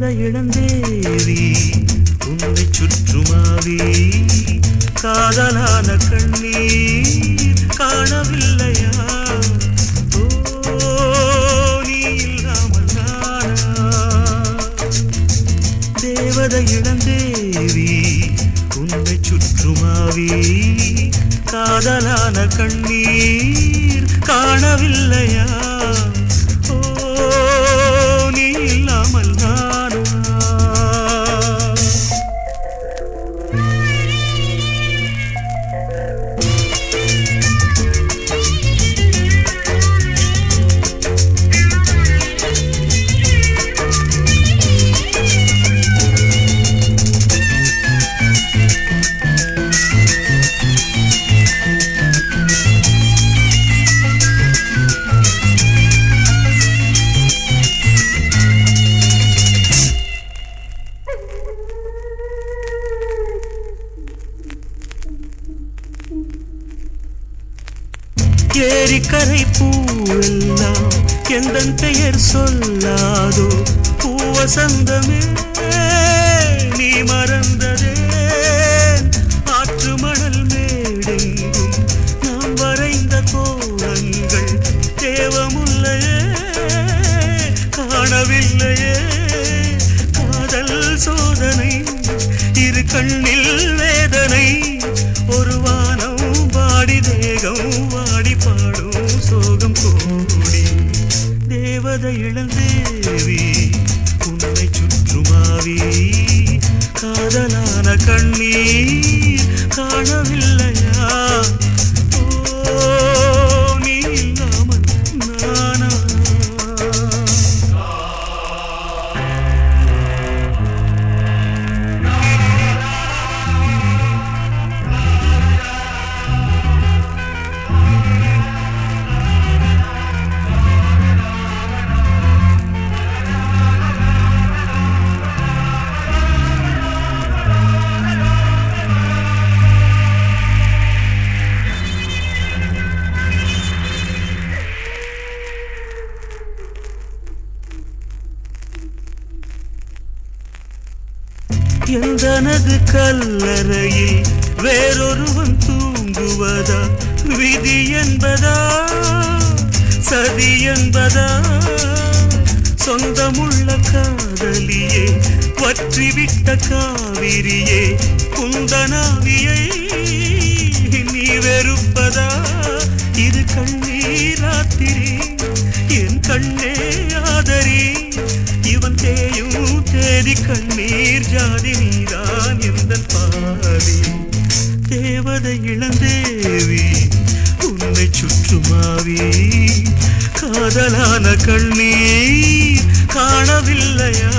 தேவதை இளந்தேவி உன்னை சுற்றுமாவி காதலான கண்ணீர் காணவில்லையா? ஓ நீ இல்லாமல் நானா? தேவதை இளந்தேவி உன்னை சுற்றுமாவி காதலான கண்ணீர் காணவில்லையா? நீ இல்லாமல் நானா? ஏரிக்கரை பூவெல்லாம் எந்தன் பெயர் சொல்லாதோ? பூவசந்தமே நீ மறந்ததே? ஆற்று மணல் மேடெங்கும் நாம் வரைந்த கோலங்கள் தேவமுல்லையே காணவில்லையே? காதல் சோதனை இரு கண்ணில் வேதனை ஒரு வானம் வாடி தேகம் வாடி பாடும் சோகம் கோடி. தேவதை இளந்தேவி உன்னை சுற்றுமாவி காதலான கண்ணீர் காணவில்லையா? ஓ நீ இல்லாமல் நானா? எந்தனது கல்லறையில் வேறொருவன் தூங்குவதா? விதி என்பதா சதி என்பதா? சொந்தமுள்ள காதலியே வற்றிவிட்ட காவிரியே குந்தனாவியை நீ வெறுப்பதா? இது கண்ணீராத்திரி என் கண்ணே ஆதரி. இவன் தேயும் தேதி கண்ணீர் ஜாதி நீதான் எந்தன் பாதி. தேவதை இளந்தேவி உன்னை சுற்றுமாவி காதலான கண்ணீர் காணவில்லையா?